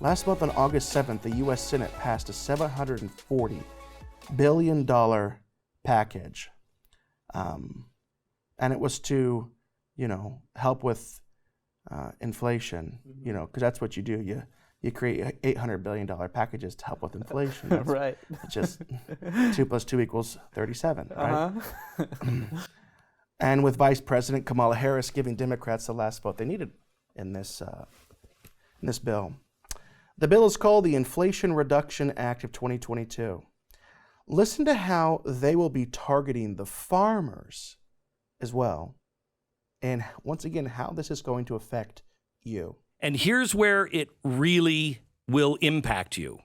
Last month on August 7th, the U.S. Senate passed a $740 billion package. And it was to, help with inflation, because that's what you do. You create $800 billion packages to help with inflation. Right. It's just 2 + 2 = 37, right? And with Vice President Kamala Harris giving Democrats the last vote they needed in this bill. The bill is called the Inflation Reduction Act of 2022. Listen to how they will be targeting the farmers as well. And once again, how this is going to affect you. And here's where it really will impact you.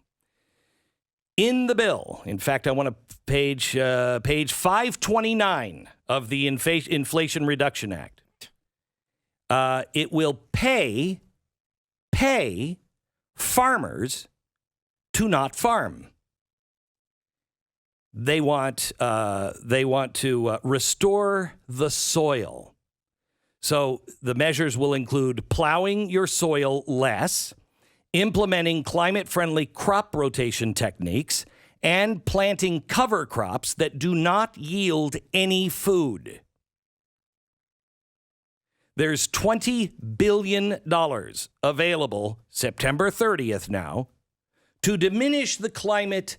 In the bill, in fact, I want to page 529 of the Inflation Reduction Act. It will pay farmers to not farm. They want to restore the soil. So the measures will include plowing your soil less, implementing climate-friendly crop rotation techniques, and planting cover crops that do not yield any food. There's $20 billion available September 30th now to diminish the climate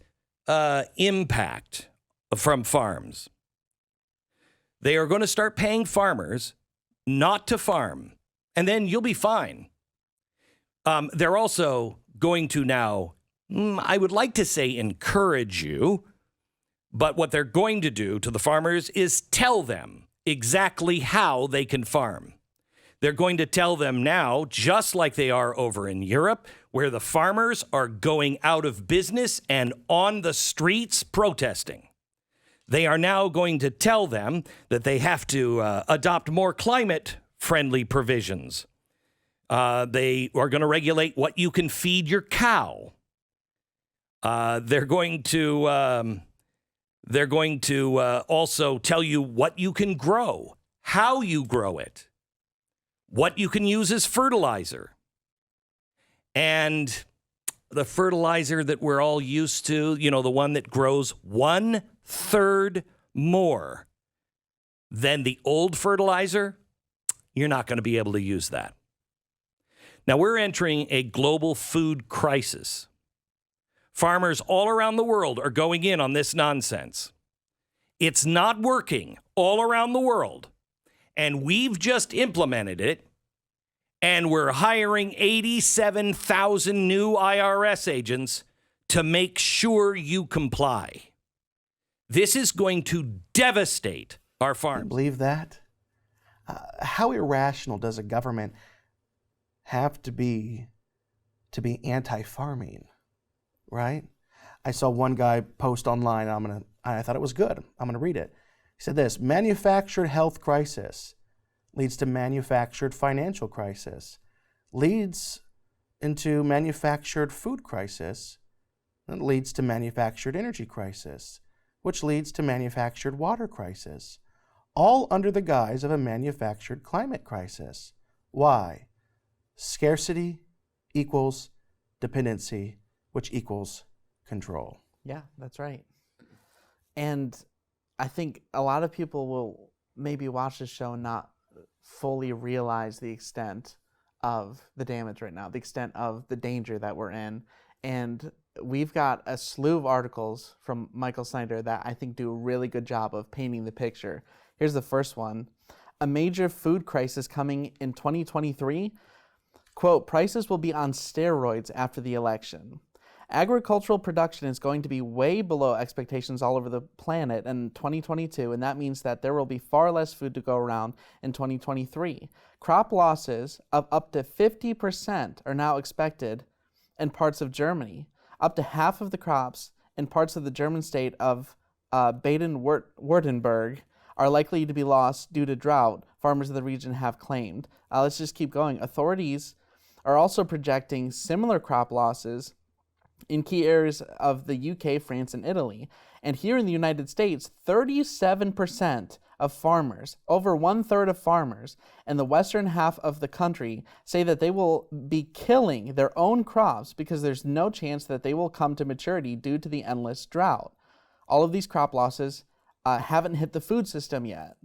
impact from farms. They are going to start paying farmers not to farm, and then you'll be fine. They're also going to now, I would like to say encourage you, but what they're going to do to the farmers is tell them exactly how they can farm. They're going to tell them now, just like they are over in Europe, where the farmers are going out of business and on the streets protesting. They are now going to tell them that they have to adopt more climate-friendly provisions. They are going to regulate what you can feed your cow. They're going to also tell you what you can grow, how you grow it, what you can use as fertilizer. And the fertilizer that we're all used to, the one that grows 1/3 more than the old fertilizer, you're not going to be able to use that. Now, we're entering a global food crisis. Farmers all around the world are going in on this nonsense. It's not working all around the world. And we've just implemented it, and we're hiring 87,000 new IRS agents to make sure you comply. This is going to devastate our farms. Can you believe that? How irrational does a government have to be anti-farming, right? I saw one guy post online, I thought it was good. I'm going to read it. He said this: manufactured health crisis leads to manufactured financial crisis, leads into manufactured food crisis, and leads to manufactured energy crisis, which leads to manufactured water crisis, all under the guise of a manufactured climate crisis. Why? Scarcity equals dependency, which equals control. Yeah, that's right. And I think a lot of people will maybe watch this show and not fully realize the extent of the damage right now, the extent of the danger that we're in. And we've got a slew of articles from Michael Snyder that I think do a really good job of painting the picture. Here's the first one. A major food crisis coming in 2023. Quote, prices will be on steroids after the election. Agricultural production is going to be way below expectations all over the planet in 2022, and that means that there will be far less food to go around in 2023. Crop losses of up to 50% are now expected in parts of Germany. Up to half of the crops in parts of the German state of Baden-Württemberg are likely to be lost due to drought, farmers of the region have claimed. Let's just keep going. Authorities are also projecting similar crop losses in key areas of the UK, France, and Italy. And here in the United States, 37% of farmers, over 1/3 of farmers in the western half of the country, say that they will be killing their own crops because there's no chance that they will come to maturity due to the endless drought. All of these crop losses haven't hit the food system yet.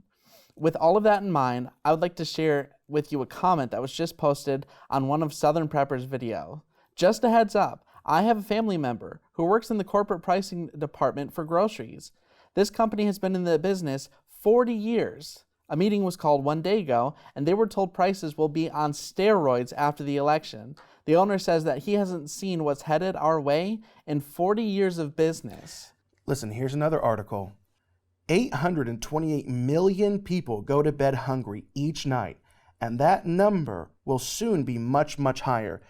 With all of that in mind, I would like to share with you a comment that was just posted on one of Southern Prepper's video. Just a heads up, I have a family member who works in the corporate pricing department for groceries. This company has been in the business 40 years. A meeting was called one day ago, and they were told prices will be on steroids after the election. The owner says that he hasn't seen what's headed our way in 40 years of business. Listen, here's another article. 828 million people go to bed hungry each night, and that number will soon be much, much higher.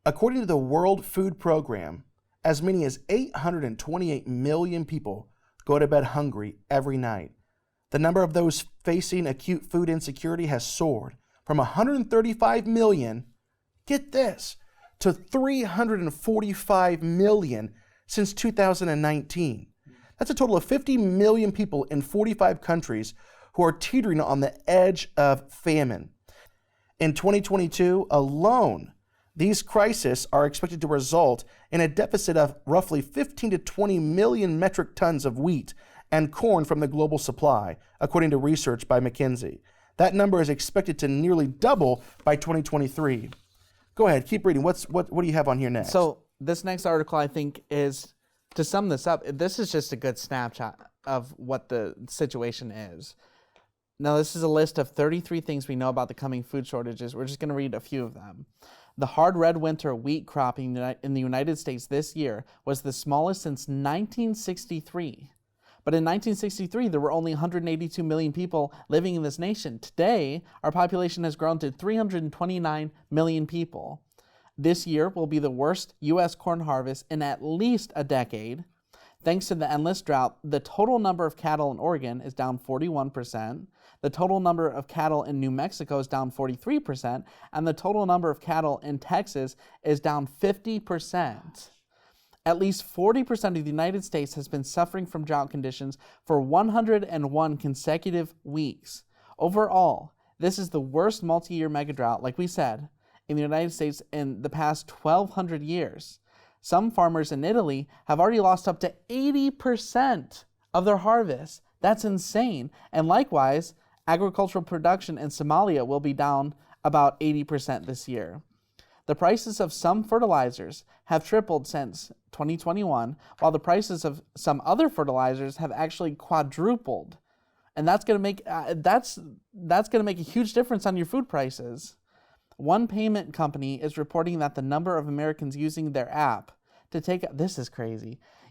According to the World Food Program, as many as 828 million people go to bed hungry every night. The number of those facing acute food insecurity has soared from 135 million, get this, to 345 million since 2019. That's a total of 50 million people in 45 countries who are teetering on the edge of famine. In 2022 alone, these crises are expected to result in a deficit of roughly 15 to 20 million metric tons of wheat and corn from the global supply, according to research by McKinsey. That number is expected to nearly double by 2023. Go ahead, keep reading. What do you have on here next? So this next article, I think, is, to sum this up, this is just a good snapshot of what the situation is. Now, this is a list of 33 things we know about the coming food shortages. We're just going to read a few of them. The hard red winter wheat cropping in the United States this year was the smallest since 1963. But in 1963, there were only 182 million people living in this nation. Today, our population has grown to 329 million people. This year will be the worst U.S. corn harvest in at least a decade. Thanks to the endless drought, the total number of cattle in Oregon is down 41%. The total number of cattle in New Mexico is down 43%. And the total number of cattle in Texas is down 50%. At least 40% of the United States has been suffering from drought conditions for 101 consecutive weeks. Overall, this is the worst multi-year megadrought, like we said, in the United States in the past 1,200 years. Some farmers in Italy have already lost up to 80% of their harvest. That's insane. And likewise, agricultural production in Somalia will be down about 80% this year. The prices of some fertilizers have tripled since 2021, while the prices of some other fertilizers have actually quadrupled. And that's going to make that's going to make a huge difference on your food prices. One payment company is reporting that the number of Americans using their app to take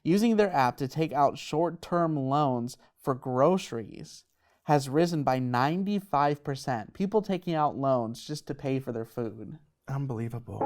using their app to take out short-term loans for groceries has risen by 95%. People taking out loans just to pay for their food. Unbelievable.